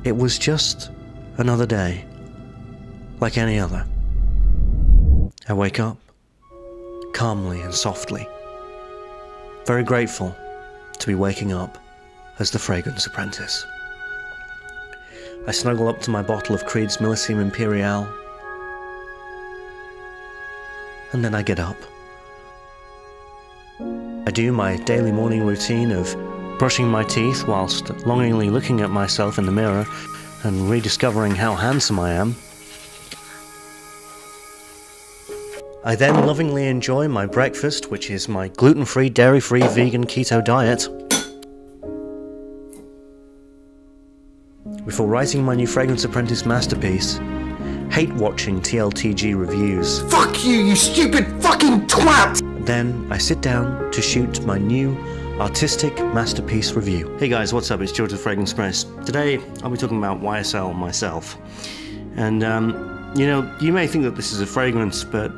It was just another day, like any other. I wake up, calmly and softly, very grateful to be waking up as the Fragrance Apprentice. I snuggle up to my bottle of Creed's Millésime Impériale, and then I get up. I do my daily morning routine of brushing my teeth whilst longingly looking at myself in the mirror and rediscovering how handsome I am. I then lovingly enjoy my breakfast, which is my gluten-free, dairy-free, vegan keto diet, before writing my new Fragrance Apprentice masterpiece, hate watching TLTG reviews. Fuck you, you stupid fucking twat! Then I sit down to shoot my new artistic masterpiece review. Hey guys, what's up? It's George the Fragrance Press. Today I'll be talking about YSL myself. And you know, you may think that this is a fragrance, but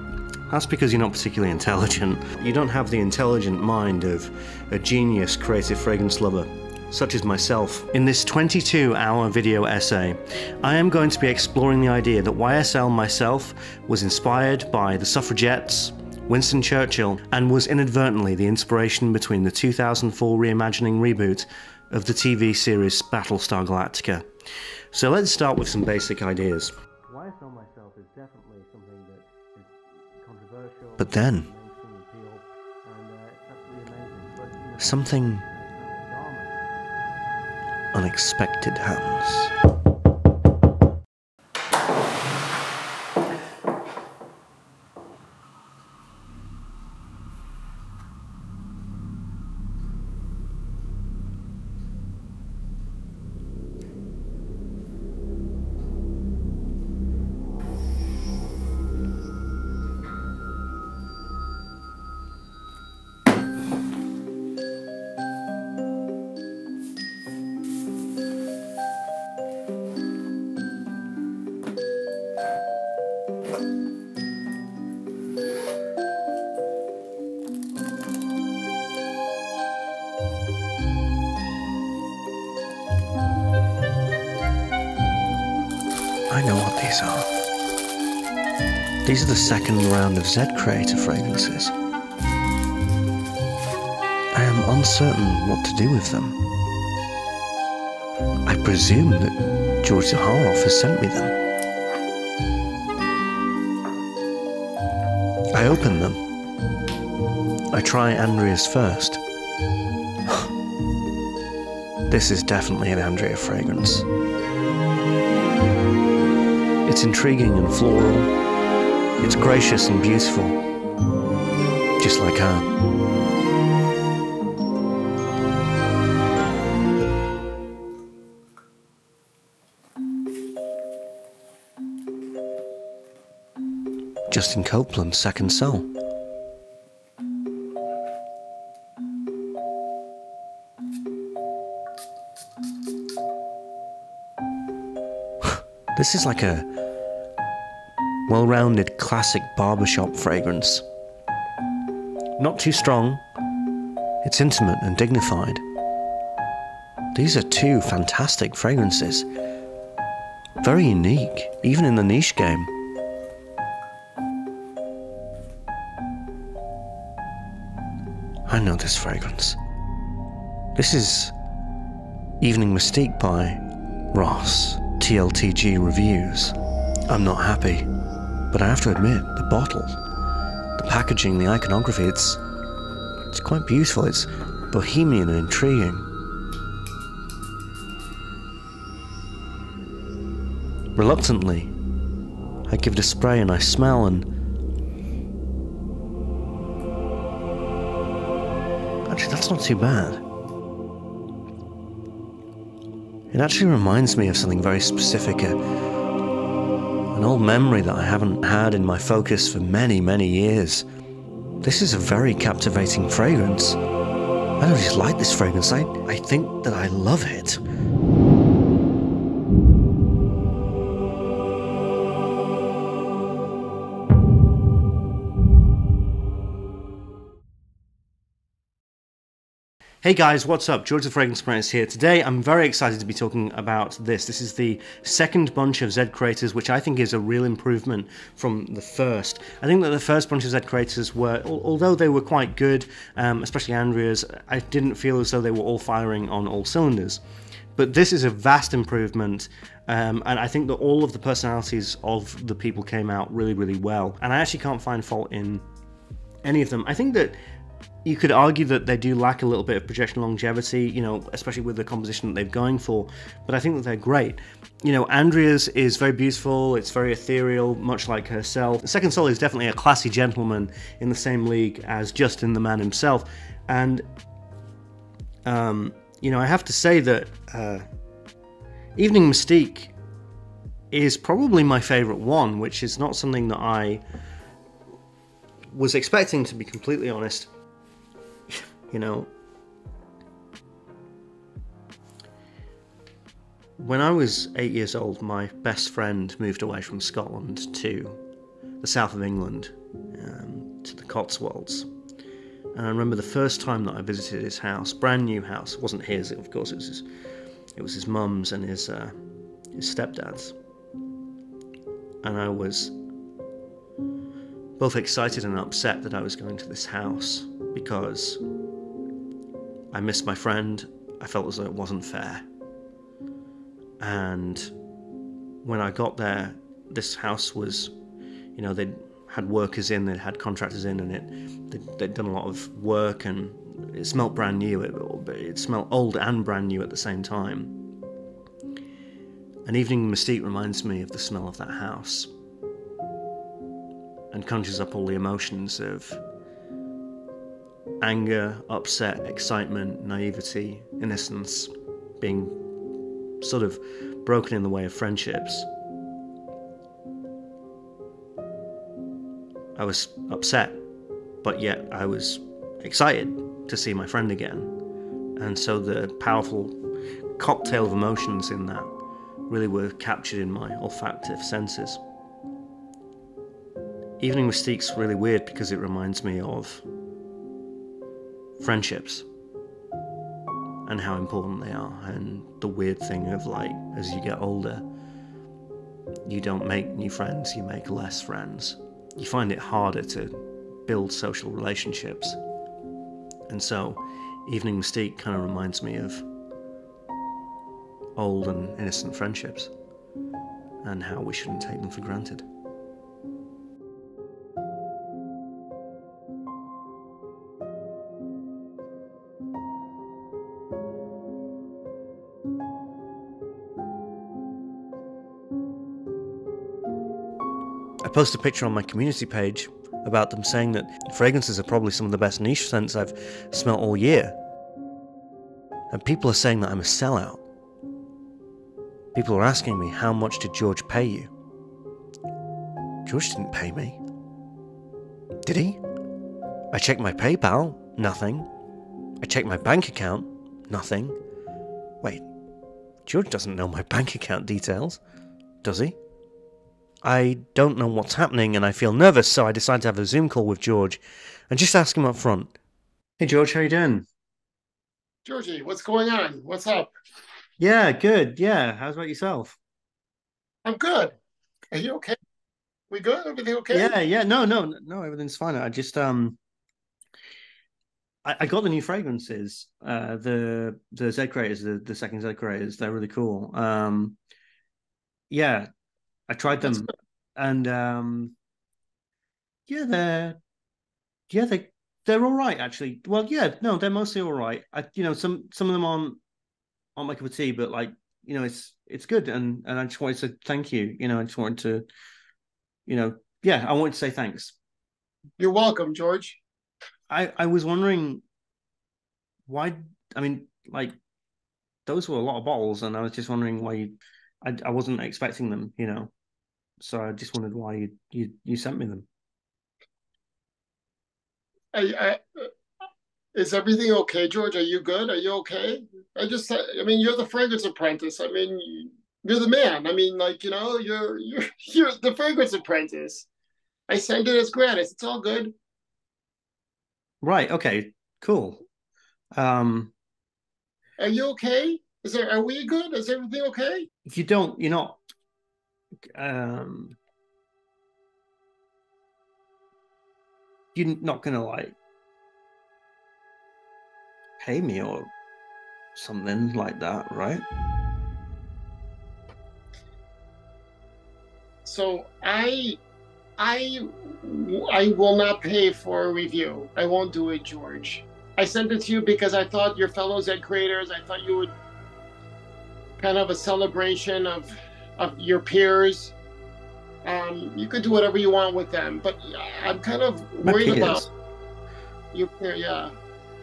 that's because you're not particularly intelligent. You don't have the intelligent mind of a genius creative fragrance lover, such as myself. In this 22-hour video essay, I am going to be exploring the idea that YSL myself was inspired by the suffragettes, Winston Churchill, and was inadvertently the inspiration between the 2004 reimagining reboot of the TV series Battlestar Galactica. So let's start with some basic ideas. YSL myself is definitely something that is controversial. But then, something unexpected happens. I know what these are. These are the second round of Z Creator fragrances. I am uncertain what to do with them. I presume that George Zaharoff has sent me them. I open them. I try Andrea's first. This is definitely an Andrea fragrance. It's intriguing and floral. It's gracious and beautiful. Just like her. Justin Copeland's Second Soul. This is like a well-rounded classic barbershop fragrance. Not too strong, it's intimate and dignified. These are two fantastic fragrances. Very unique, even in the niche game. I know this fragrance. This is Evening Mystique by Ross, TLTG Reviews. I'm not happy, but I have to admit, the bottle, the packaging, the iconography, it's quite beautiful. It's bohemian and intriguing. Reluctantly, I give it a spray and I smell, and actually that's not too bad. It actually reminds me of something very specific, an old memory that I haven't had in my focus for many, many years. This is a very captivating fragrance. I don't just like this fragrance, I think that I love it. Hey guys, what's up? George the Fragrance Apprentice here. Today I'm very excited to be talking about this. This is the second bunch of Z creators, which I think is a real improvement from the first. I think that the first bunch of Z creators were, although they were quite good, especially Andrea's, I didn't feel as though they were all firing on all cylinders. But this is a vast improvement, and I think that all of the personalities of the people came out really, really well. And I actually can't find fault in any of them. I think that you could argue that they do lack a little bit of projection longevity, you know, especially with the composition that they're going for, but I think that they're great. You know, Andrea's is very beautiful, it's very ethereal, much like herself. Second Soul is definitely a classy gentleman in the same league as Justin the man himself, and, you know, I have to say that Evening Mystique is probably my favourite one, which is not something that I was expecting, to be completely honest. You know, when I was 8 years old, my best friend moved away from Scotland to the south of England, to the Cotswolds. And I remember the first time that I visited his house, brand new house. It wasn't his, of course, it was his mum's and his stepdad's. And I was both excited and upset that I was going to this house, because I missed my friend. I felt as though it wasn't fair. And when I got there, this house was, you know, they'd had workers in, they'd had contractors in, and they'd done a lot of work, and it smelled brand new. It smelled old and brand new at the same time. And Evening Mystique reminds me of the smell of that house, and conjures up all the emotions of anger, upset, excitement, naivety, innocence, being sort of broken in the way of friendships. I was upset, but yet I was excited to see my friend again. And so the powerful cocktail of emotions in that really were captured in my olfactive senses. Evening Mystique's really weird because it reminds me of friendships and how important they are, and the weird thing of, like, as you get older, you don't make new friends, you make less friends. You find it harder to build social relationships. And so Evening Mystique kind of reminds me of old and innocent friendships and how we shouldn't take them for granted. I posted a picture on my community page about them, saying that fragrances are probably some of the best niche scents I've smelt all year. And people are saying that I'm a sellout. People are asking me, how much did George pay you? George didn't pay me. Did he? I checked my PayPal, nothing. I checked my bank account, nothing. Wait, George doesn't know my bank account details, does he? I don't know what's happening, and I feel nervous, so I decided to have a Zoom call with George and just ask him up front. Hey George, how you doing? Georgie, what's going on? What's up? Yeah, good. Yeah, how's about yourself? I'm good. Are you okay? We good? Everything okay? Yeah. No, everything's fine. I just I got the new fragrances. The Z creators, the second Z creators. They're really cool. Yeah, I tried That's them, good. and yeah, yeah they're all right actually. Well, yeah, no, they're mostly all right. You know, some of them aren't my cup of tea, but, like, you know, it's good, and I just wanted to thank you. You know, I just wanted to, you know, yeah, I wanted to say thanks. You're welcome, George. I was wondering why. I mean, like, those were a lot of bottles, and I was just wondering why I wasn't expecting them. You know, so I just wondered why you sent me them. I, is everything okay, George? Are you good? Are you okay? I mean, you're the fragrance apprentice. I mean, you're the man. I mean, like, you're the fragrance apprentice. I send it as gratis. It's all good. Right. Okay. Cool. Um, Are you okay? Are we good? Is everything okay? if you don't, you're not. Um, you're not gonna like pay me or something like that, right? So I will not pay for a review. I won't do it, George. I sent it to you because I thought your fellow Zed creators, I thought you would kind of a celebration of your peers. You could do whatever you want with them, but I'm kind of My worried peers. about your peer. Yeah.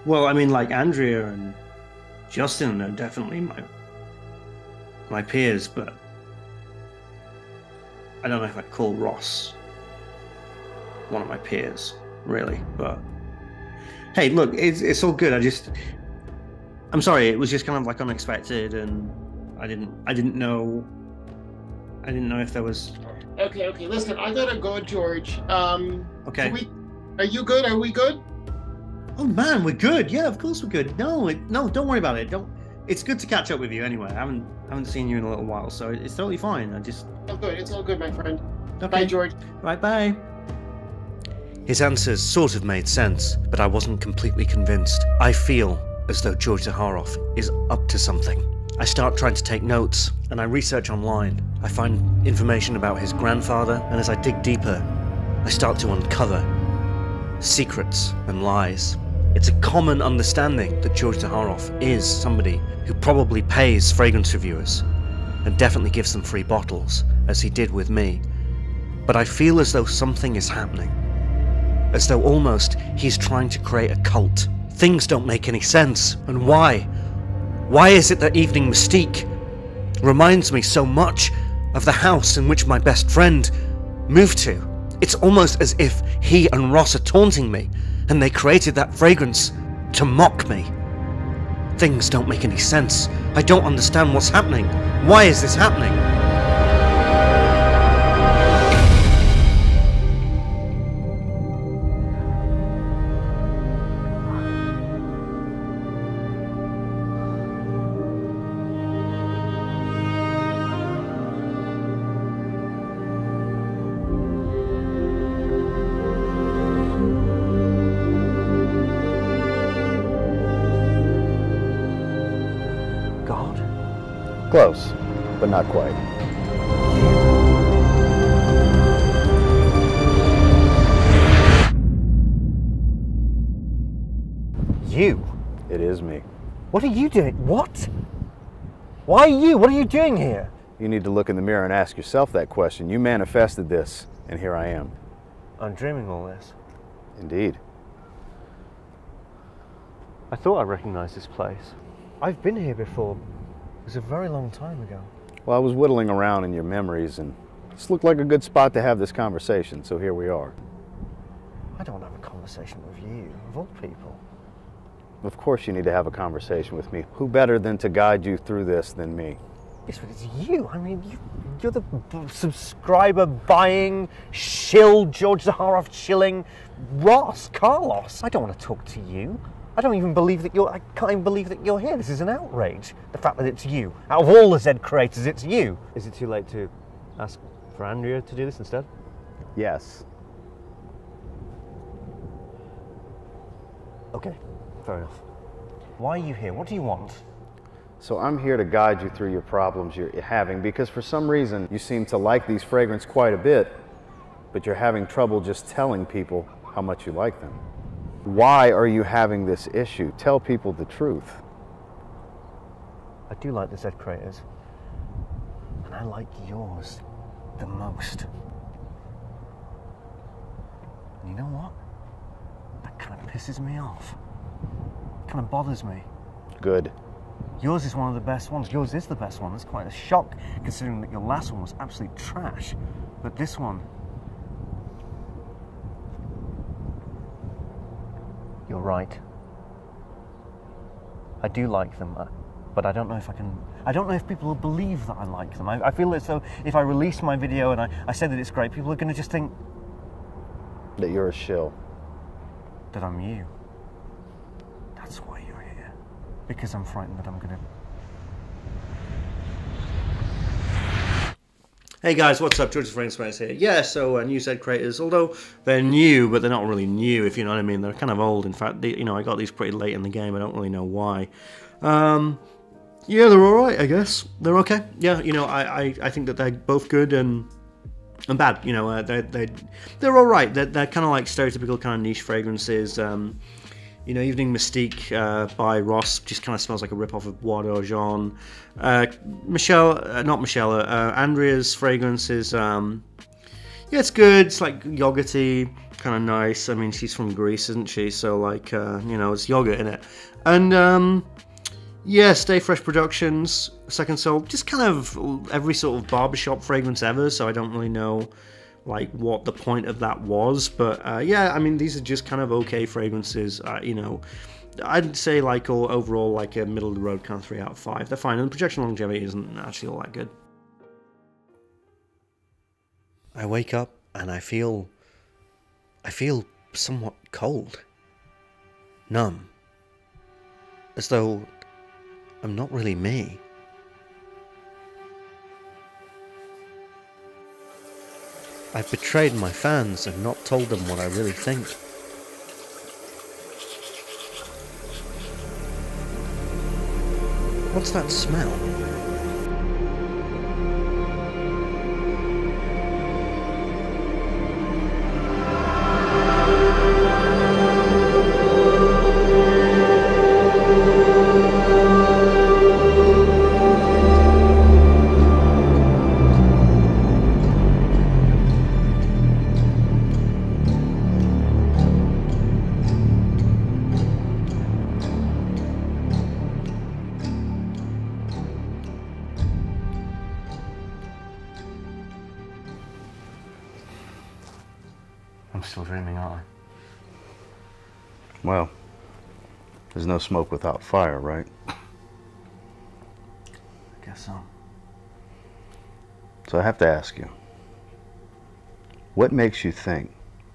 Well, I mean, like Andrea and Justin are definitely my peers, but I don't know if I'd call Ross one of my peers, really. But hey, look, it's all good. I'm sorry, it was just kind of like unexpected, and I didn't know if there was. Okay. Listen, I gotta go, George. Okay. Are you good? Are we good? Oh man, we're good. Yeah, of course we're good. No, don't worry about it. Don't. It's good to catch up with you anyway. I haven't seen you in a little while, so it's totally fine. Oh, good. It's all good, my friend. Okay. Bye, George. Right, bye. His answers sort of made sense, but I wasn't completely convinced. I feel as though George Zaharoff is up to something. I start trying to take notes, and I research online. I find information about his grandfather, and as I dig deeper, I start to uncover secrets and lies. It's a common understanding that George Zaharoff is somebody who probably pays fragrance reviewers and definitely gives them free bottles, as he did with me. But I feel as though something is happening. As though almost he's trying to create a cult. Things don't make any sense. And why? Why is it that Evening Mystique reminds me so much of the house in which my best friend moved to? It's almost as if he and Ross are taunting me, and they created that fragrance to mock me. Things don't make any sense. I don't understand what's happening. Why is this happening? God? Close, but not quite. You? It is me. What are you doing? What? Why you? What are you doing here? You need to look in the mirror and ask yourself that question. You manifested this, and here I am. I'm dreaming all this. Indeed. I thought I recognized this place. I've been here before. It was a very long time ago. Well, I was whittling around in your memories, and this looked like a good spot to have this conversation, so here we are. I don't want to have a conversation with you, of all people. Of course you need to have a conversation with me. Who better than to guide you through this than me? Yes, but it's you. I mean, you're the subscriber buying, shill, George Zaharoff shilling, Ross, Carlos. I don't want to talk to you. I can't even believe that you're here. This is an outrage. The fact that it's you. Out of all the Zed creators, it's you. Is it too late to ask for Andrea to do this instead? Yes. Okay, fair enough. Why are you here? What do you want? So I'm here to guide you through your problems you're having, because for some reason you seem to like these fragrances quite a bit, but you're having trouble just telling people how much you like them. Why are you having this issue? Tell people the truth. I do like the Zed creators, and I like yours the most. And you know what? That kind of pisses me off. It kind of bothers me. Good. Yours is one of the best ones. Yours is the best one. It's quite a shock, considering that your last one was absolute trash. But this one, you're right. I do like them, but I don't know if I can. I don't know if people will believe that I like them. I feel as though if I release my video and I say that it's great, people are going to just think That you're a shill. that I'm you. That's why you're here. because I'm frightened that I'm going to... Hey guys, what's up? George Fragrance Express here. Yeah, so new set creators, although they're new, but they're not really new, if you know what I mean. They're kind of old. In fact, you know, I got these pretty late in the game. I don't really know why. Yeah, they're alright, I guess. They're okay. Yeah, you know, I think that they're both good and bad. You know, they're alright. They're kind of like stereotypical kind of niche fragrances. You know, Evening Mystique by Ross just kind of smells like a rip-off of Bois d'Argent. Andrea's fragrance is, yeah, it's good. It's like yogurty, kind of nice. I mean, she's from Greece, isn't she? So, like, you know, it's yogurt in it. And, yeah, Stay Fresh Productions, Second Soul, just kind of every sort of barbershop fragrance ever, so I don't really know like what the point of that was, but yeah, I mean, these are just kind of okay fragrances. You know, I'd say like overall like a middle of the road kind of 3 out of 5. They're fine, and the projection longevity isn't actually all that good. I wake up and I feel somewhat cold, numb, as though I'm not really me. I've betrayed my fans and not told them what I really think. What's that smell? I'm still dreaming, aren't I? Well, there's no smoke without fire, right? I guess so. So I have to ask you, what makes you think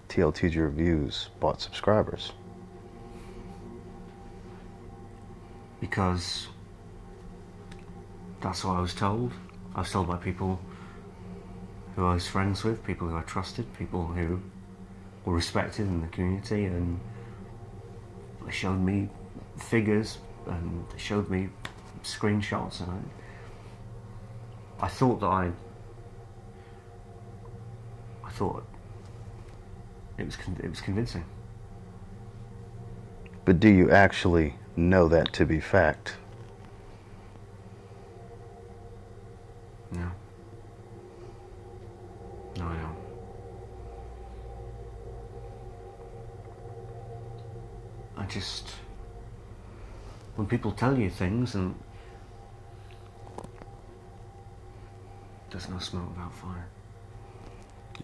TLTG Reviews bought subscribers? Because that's what I was told. I was told by people who I was friends with, people who I trusted, people who were respected in the community, and they showed me figures and they showed me screenshots, and I thought that I thought it was convincing. But do you actually know that to be fact? No. No, I don't. I just... when people tell you things and there's no smoke without fire.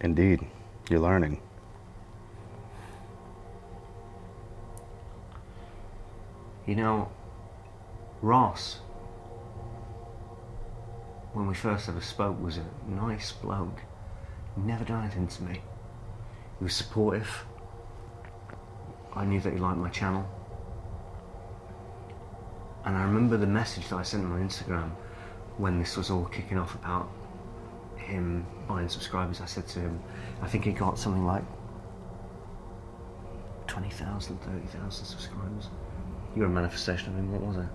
Indeed, you're learning. You know, Ross, when we first ever spoke, was a nice bloke. He never done anything to me. He was supportive. I knew that he liked my channel. And I remember the message that I sent him on Instagram when this was all kicking off about him buying subscribers. I said to him, I think he got something like 20,000, 30,000 subscribers. You were a manifestation of him, what was it?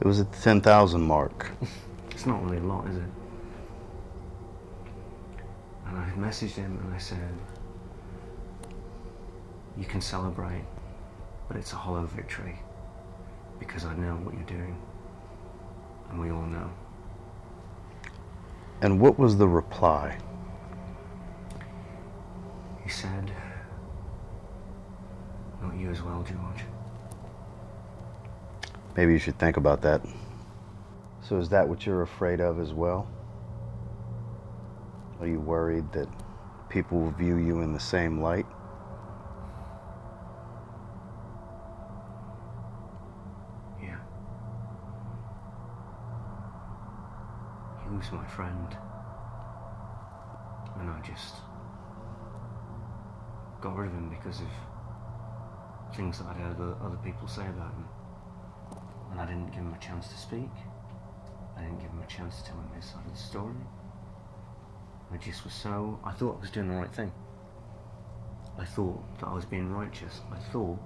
It was at the 10,000 mark. It's not really a lot, is it? And I messaged him and I said, you can celebrate, but it's a hollow victory, because I know what you're doing, and we all know. And what was the reply? He said, not you as well, George. Maybe you should think about that. So is that what you're afraid of as well? Are you worried that people will view you in the same light? Yeah. He was my friend. And I just got rid of him because of things that I'd heard other people say about him. And I didn't give him a chance to speak. I didn't give him a chance to tell him his side of the story. I just was so... I thought I was doing the right thing. I thought that I was being righteous. I thought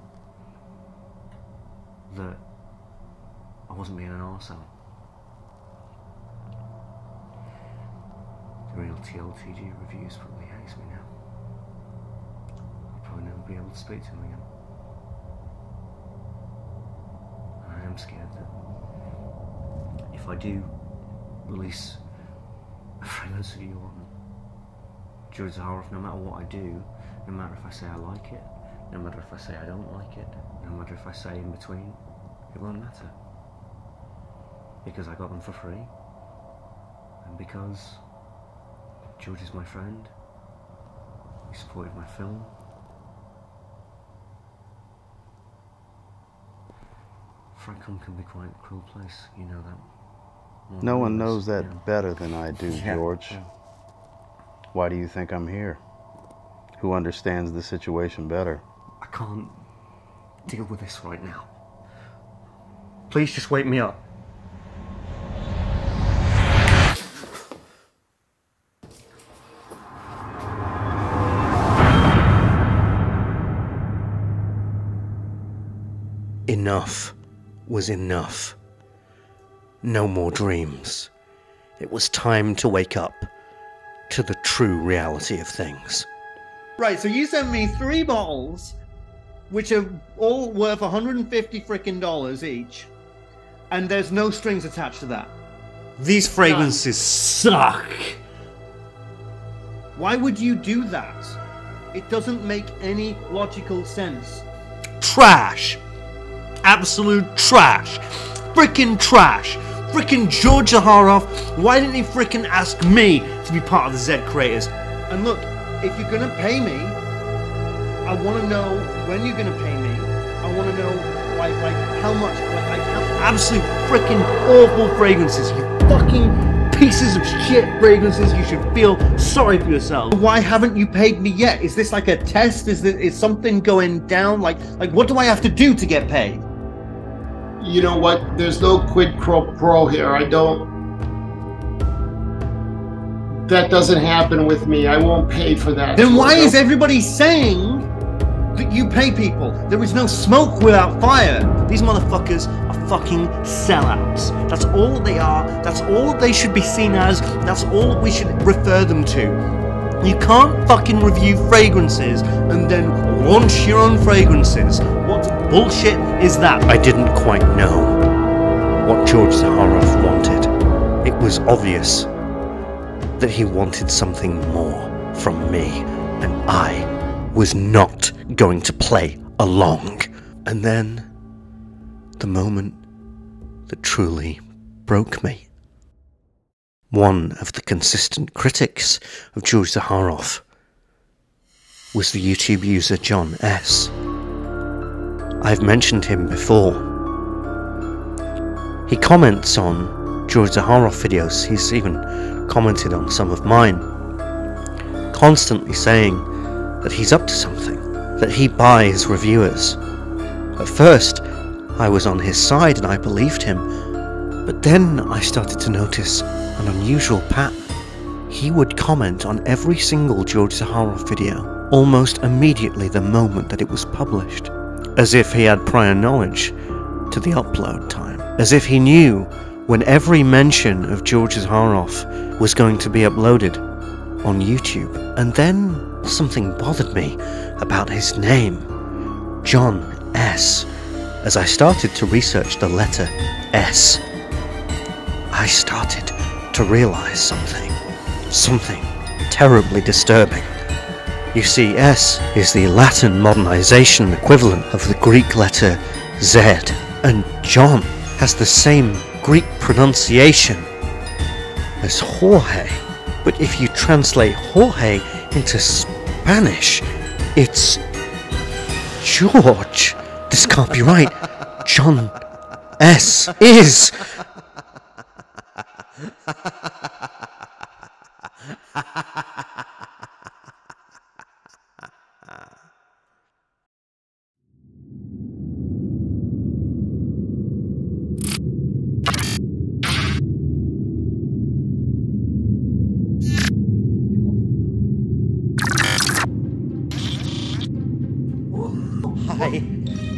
that I wasn't being an arsehole. The real TLTG reviews probably hates me now. I'll probably never be able to speak to him again. I am scared that if I do release a fragrance review on George Zaharoff, no matter what I do, no matter if I say I like it, no matter if I say I don't like it, no matter if I say in between, it won't matter. Because I got them for free, and because George is my friend, he supported my film. Franklin can be quite a cruel place, you know that. No one knows that better than I do, George. Yeah. Why do you think I'm here? Who understands the situation better? I can't deal with this right now. Please just wake me up. Enough was enough. No more dreams. It was time to wake up to the true reality of things. Right, so you sent me 3 bottles, which are all worth $150 frickin' each, and there's no strings attached to that. These fragrances suck. Why would you do that? It doesn't make any logical sense. Trash. Absolute trash. Frickin' trash. Frickin' George Zaharoff, why didn't he frickin' ask me to be part of the Z Creators? And look, if you're gonna pay me, I want to know when you're gonna pay me. I want to know like how much. Absolute frickin' awful fragrances. You fucking pieces of shit fragrances. You should feel sorry for yourself. Why haven't you paid me yet? Is this like a test? Is something going down? Like what do I have to do to get paid? You know what? There's no quid pro quo here. I don't. That doesn't happen with me. I won't pay for that. Then why is everybody saying that you pay people? There is no smoke without fire. These motherfuckers are fucking sellouts. That's all they are. That's all they should be seen as. That's all we should refer them to. You can't fucking review fragrances and then launch your own fragrances. What bullshit is that? I didn't quite know what George Zaharoff wanted. It was obvious that he wanted something more from me, and I was not going to play along. And then, the moment that truly broke me. One of the consistent critics of George Zaharoff was the YouTube user John S. I've mentioned him before. He comments on George Zaharoff videos. He's even commented on some of mine, constantly saying that he's up to something, that he buys reviewers. At first, I was on his side and I believed him, but then I started to notice an unusual pattern. He would comment on every single George Zaharoff video almost immediately the moment that it was published, as if he had prior knowledge to the upload time, as if he knew when every mention of George Zaharoff was going to be uploaded on YouTube. And then something bothered me about his name, John S. As I started to research the letter S, I started to realize something terribly disturbing. You see, S is the Latin modernization equivalent of the Greek letter Z, and John has the same Greek pronunciation as Jorge. But if you translate Jorge into Spanish, it's George. This can't be right. John S. is...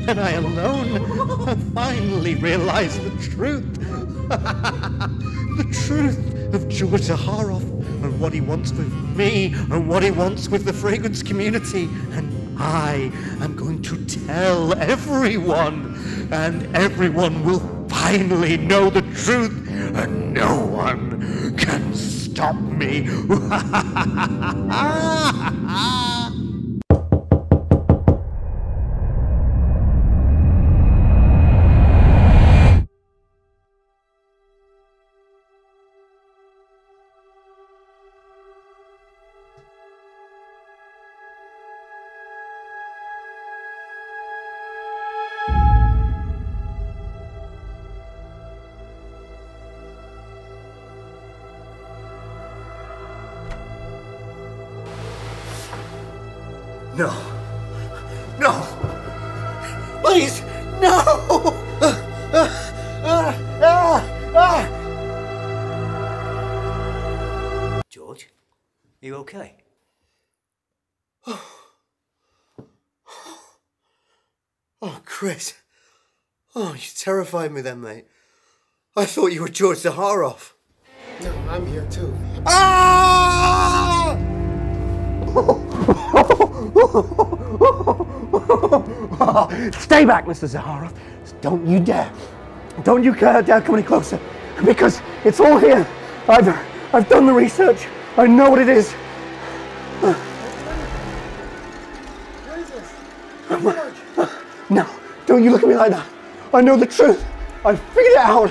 and I alone have finally realized the truth. The truth of George Zaharoff and what he wants with me and what he wants with the fragrance community. And I am going to tell everyone, and everyone will finally know the truth, and no one can stop me. No. No. Please. No. George, are you okay? Oh, Chris. Oh, you terrified me then, mate. I thought you were George Zaharoff. No, I'm here too. Ah! Stay back, Mr. Zaharoff. Don't you dare. Don't you dare come any closer. Because it's all here. I've done the research. I know what it is. What is this? No, don't you look at me like that. I know the truth. I figured it out.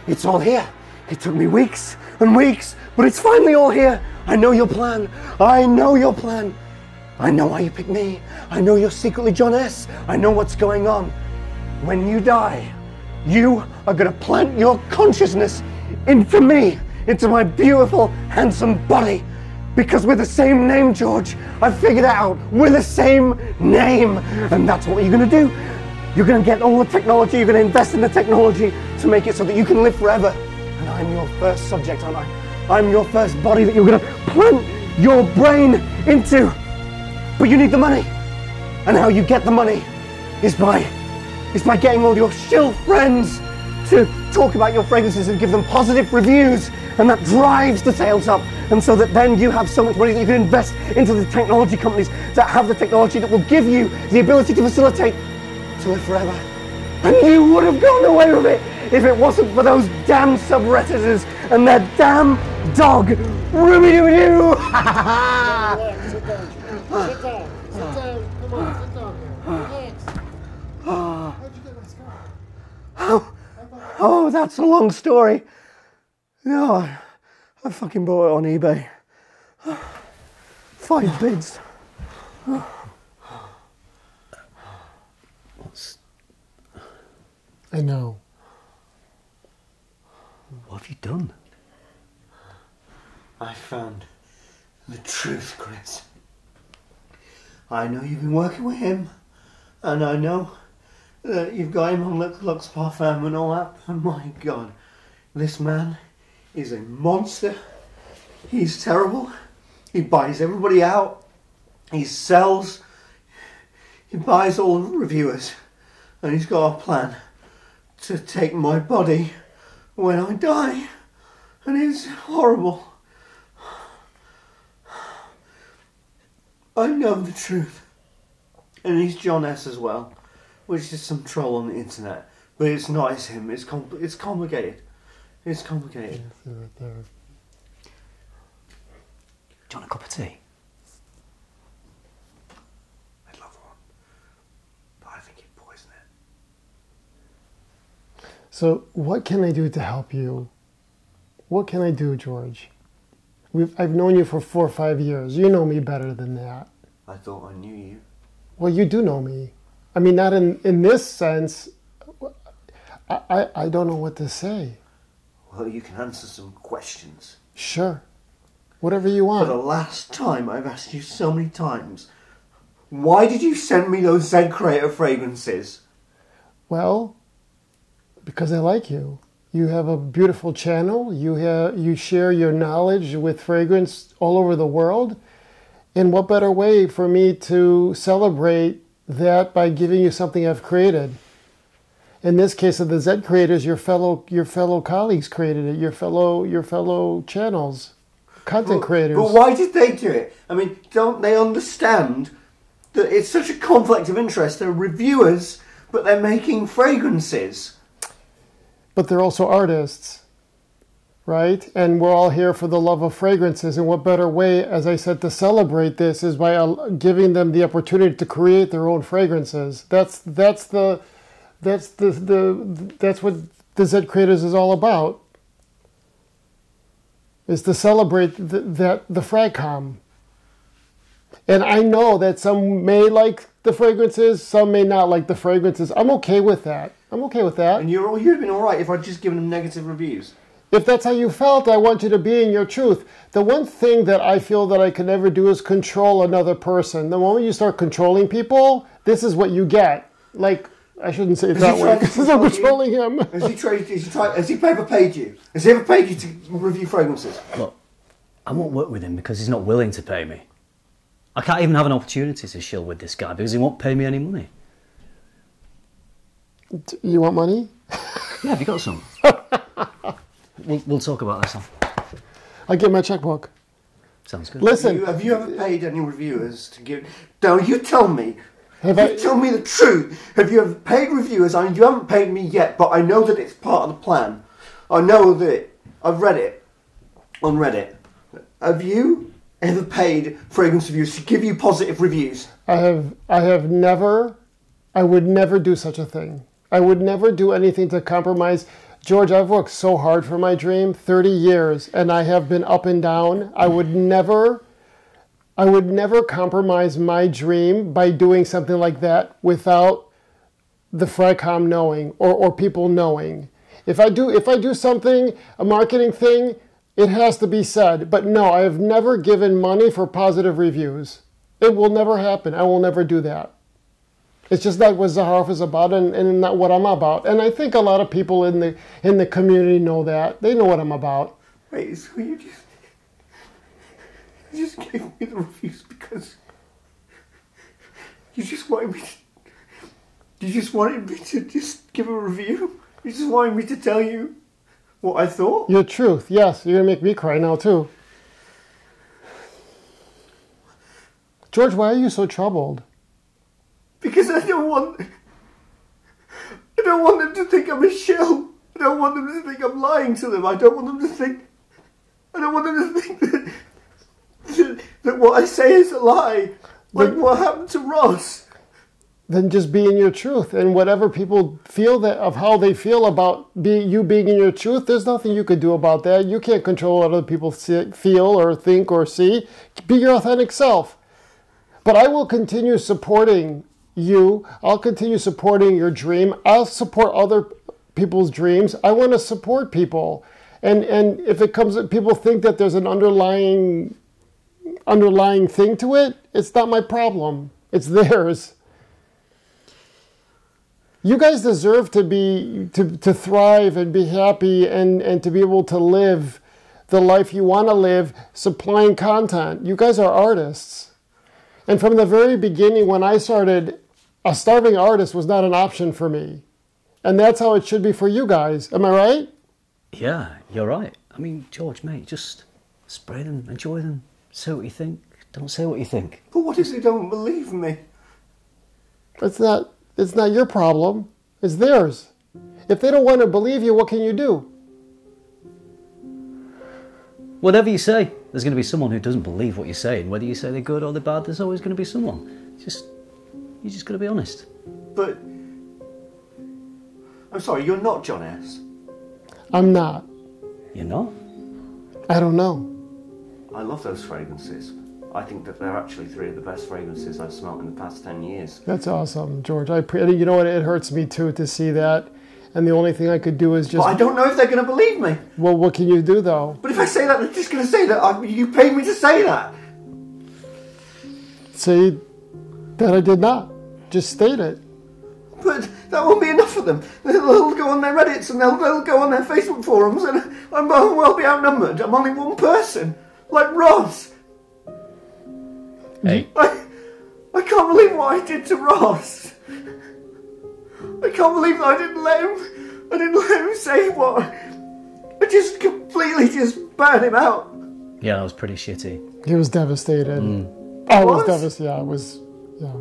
It's all here. It took me weeks and weeks, but it's finally all here. I know your plan. I know your plan. I know why you picked me. I know you're secretly John S. I know what's going on. When you die, you are going to plant your consciousness into me, into my beautiful, handsome body. Because we're the same name, George. I figured it out. We're the same name. And that's what you're going to do. You're going to get all the technology. You're going to invest in the technology to make it so that you can live forever. And I'm your first subject, aren't I? I'm your first body that you're going to plant your brain into. But you need the money. And how you get the money is by getting all your shill friends to talk about your fragrances and give them positive reviews. And that drives the sales up. And so that then you have so much money that you can invest into the technology companies that have the technology that will give you the ability to facilitate to live forever. And you would have gone away with it if it wasn't for those damn sub-redditors and their damn dog, Ruby-Doo-Doo! Sit down. Sit down. Sit down. Come on, sit down here. Relax. How'd you get my scarf? Oh, that's a long story. No, I fucking bought it on eBay. 5 bids. I know. What have you done? I found the truth, Chris. I know you've been working with him, and I know that you've got him on Lux Parfum and all that, and my God, this man is a monster. He's terrible. He buys everybody out. He sells. He buys all the reviewers, and he's got a plan to take my body when I die, and it's horrible. I know the truth, and he's John S as well, which is some troll on the internet, but it's not as him. It's complicated. It's complicated. John, a cup of tea? I'd love one, but I think you'd poison it. So what can I do to help you? What can I do, George? I've known you for 4 or 5 years. You know me better than that. I thought I knew you. Well, you do know me. I mean, not in this sense. I don't know what to say. Well, you can answer some questions. Sure. Whatever you For want. the last time, I've asked you so many times, why did you send me those Z Creator fragrances? Well, because I like you. You have a beautiful channel. You share your knowledge with fragrance all over the world. And what better way for me to celebrate that by giving you something I've created. In this case of the Z creators, your fellow colleagues created it, your fellow channels, content creators. But why did they do it? I mean, don't they understand that it's such a conflict of interest? They're reviewers, but they're making fragrances. But they're also artists, right? And we're all here for the love of fragrances. And what better way, as I said, to celebrate this is by giving them the opportunity to create their own fragrances. That's what the Z Creators is all about. Is to celebrate the FragCom. And I know that some may like the fragrances, some may not like the fragrances. I'm okay with that. I'm okay with that. And you'd have been all right if I'd just given them negative reviews. If that's how you felt, I want you to be in your truth. The one thing that I feel that I can never do is control another person. The moment you start controlling people, this is what you get. Like, I shouldn't say it that way, because I'm controlling him. Has he ever paid you? Has he ever paid you to review fragrances? Look, I won't work with him because he's not willing to pay me. I can't even have an opportunity to shill with this guy because he won't pay me any money. You want money? Yeah, have you got some? We'll talk about this then. I'll get my checkbook. Sounds good. Listen. Have you ever paid any reviewers to give... No, you tell me. Tell me the truth. Have you ever paid reviewers? I mean, you haven't paid me yet, but I know that it's part of the plan. I know that I've read it on Reddit. Have you ever paid fragrance reviewers to give you positive reviews? I have never. I would never do such a thing. I would never do anything to compromise. George, I've worked so hard for my dream, 30 years, and I have been up and down. I would never compromise my dream by doing something like that without the FragCom knowing or people knowing. If I do something, a marketing thing, it has to be said. But no, I have never given money for positive reviews. It will never happen. I will never do that. It's just not what Zaharoff is about and not what I'm about. And I think a lot of people in the community know that. They know what I'm about. Wait, so you just gave me the reviews because you just wanted me to just give a review? You just wanted me to tell you what I thought? Your truth, yes. You're going to make me cry now too. George, why are you so troubled? Because I don't want them to think I'm a shill. I don't want them to think I'm lying to them. I don't want them to think that what I say is a lie. Like what happened to Ross. Then just be in your truth. And whatever people feel of how they feel about you being in your truth, there's nothing you could do about that. You can't control what other people feel or think or see. Be your authentic self. But I will continue supporting you. I'll continue supporting your dream. I'll support other people's dreams. I want to support people. And if it comes, people think that there's an underlying thing to it, it's not my problem. It's theirs. You guys deserve to thrive and be happy and to be able to live the life you want to live, supplying content. You guys are artists. And from the very beginning when I started, a starving artist was not an option for me. And that's how it should be for you guys. Am I right? Yeah, you're right. I mean, George, mate, just spray them, enjoy them, say what you think. Don't say what you think. But what if they don't believe me? It's not your problem. It's theirs. If they don't want to believe you, what can you do? Whatever you say, there's going to be someone who doesn't believe what you're saying. Whether you say they're good or they're bad, there's always going to be someone. You just got to be honest. But I'm sorry, you're not John S. I'm not. You're not? I don't know. I love those fragrances. I think that they're actually 3 of the best fragrances I've smelled in the past 10 years. That's awesome, George. You know what? It hurts me too to see that. And the only thing I could do is just... But I don't know if they're going to believe me. Well, what can you do, though? But if I say that, they're just going to say that. You paid me to say that. Say that I did not. Just state it. But that won't be enough for them. They'll go on their Reddits and they'll go on their Facebook forums and I'm well be outnumbered. I'm only one person. Like Ross. Hey. I I can't believe what I did to Ross. I can't believe that I didn't let him say what. I just completely just burned him out. Yeah, that was pretty shitty. He was devastated. I was devastated. Yeah, it was. Yeah.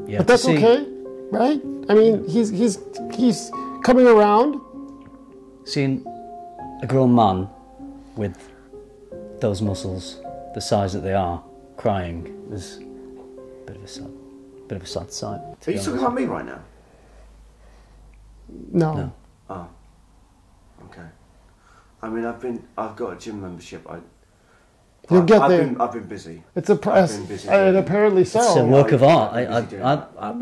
Yeah, But that's okay, right? I mean, he's coming around. Seeing a grown man with those muscles, the size that they are, crying was a bit of a sad sight. Are you talking about me right now? No. Oh, okay. I mean, I've got a gym membership. You'll get there. I've been busy. It's a press, and apparently so. It's a work of art. I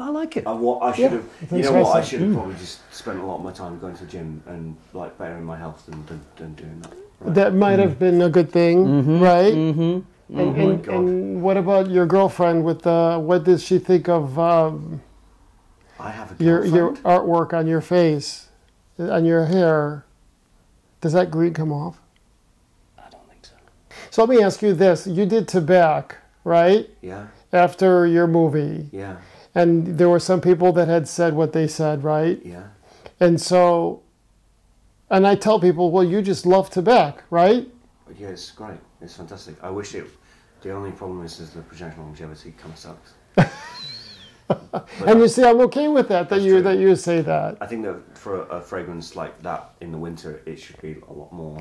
like it. I should have. You know what? I should have probably just spent a lot of my time going to the gym and like bettering my health than doing that. Right? That might have been a good thing, right? Mm-hmm. And what about your girlfriend? With what does she think of I have a girlfriend. your artwork on your face, on your hair? Does that green come off? So let me ask you this. You did Tibet, right? Yeah. After your movie. Yeah. And there were some people that had said what they said, right? Yeah. And so, and I tell people, well, you just love Tibet, right? Yeah, it's great. It's fantastic. I wish it... The only problem is the projection longevity kind of sucks. And you see, I'm okay with that you say that. I think that for a fragrance like that in the winter, it should be a lot more.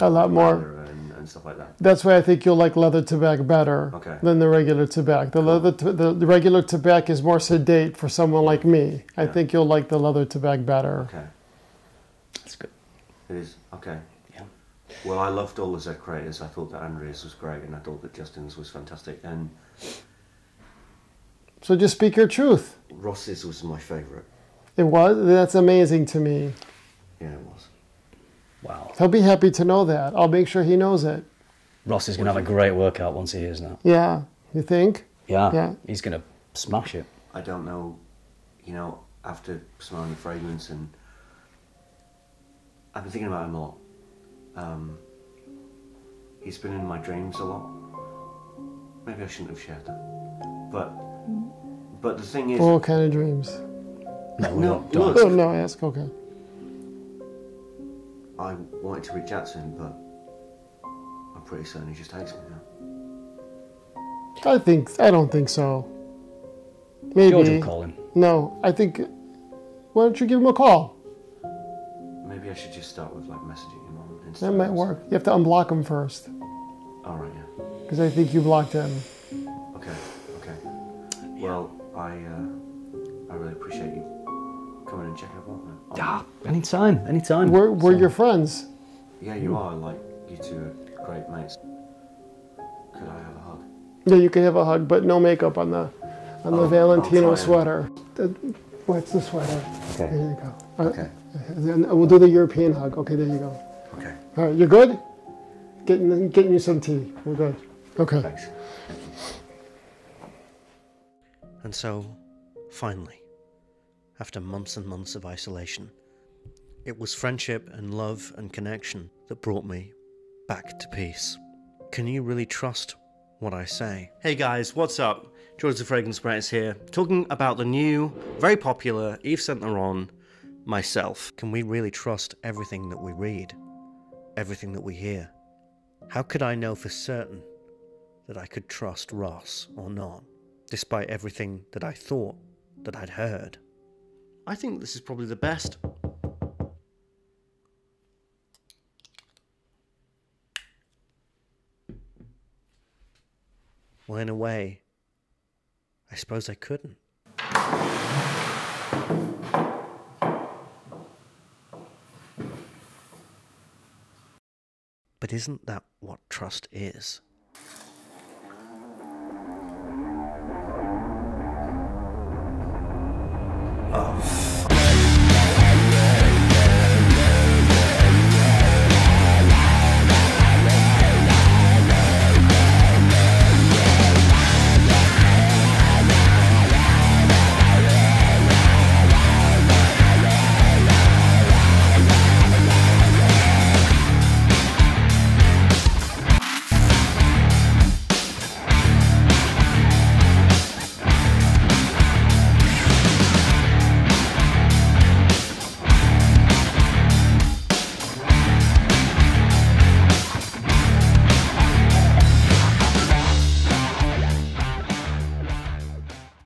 And stuff like that. That's why I think you'll like leather tobacco better than the regular tobacco. The regular tobacco is more sedate for someone like me. I think you'll like the leather tobacco better. Okay. That's good. It is? Okay. Yeah. Well, I loved all the Z creators. I thought that Andrea's was great and I thought that Justin's was fantastic. And so just speak your truth. Ross's was my favourite. It was? That's amazing to me. Yeah, it was. Wow. He'll be happy to know that. I'll make sure he knows it. Ross is going to have a great workout once he hears that. Yeah. You think? Yeah. He's going to smash it. I don't know, after smelling the fragrance, and I've been thinking about him a lot. He's been in my dreams a lot. Maybe I shouldn't have shared that. But the thing is... What kind of dreams? No, no, ask, okay. I wanted to reach out to him, but I'm pretty certain he just hates me now. I don't think so. Maybe. George will call him. No, I think... Why don't you give him a call? Maybe I should just start with messaging him on Instagram. That might work. You have to unblock him first. All right, yeah. Because I think you blocked him. Okay. Well, I really appreciate you coming and checking up on me. Anytime. We're your friends. Yeah, you are. You two are great mates. Could I have a hug? Yeah, you can have a hug, but no makeup on the Valentino sweater. What's the sweater? Okay. There you go. Okay. Then we'll do the European hug. Okay, there you go. Okay. All right, you're good? Getting you some tea. We're good. Okay. Thanks. And so, finally, after months and months of isolation, it was friendship and love and connection that brought me back to peace. Can you really trust what I say? Hey guys, what's up? George the Fragrance Prince here, talking about the new, very popular Yves Saint Laurent, Myself. Can we really trust everything that we read? Everything that we hear? How could I know for certain that I could trust Ross or not, despite everything that I thought that I'd heard? I think this is probably the best. Well, in a way, I suppose I couldn't. But isn't that what trust is? Oh,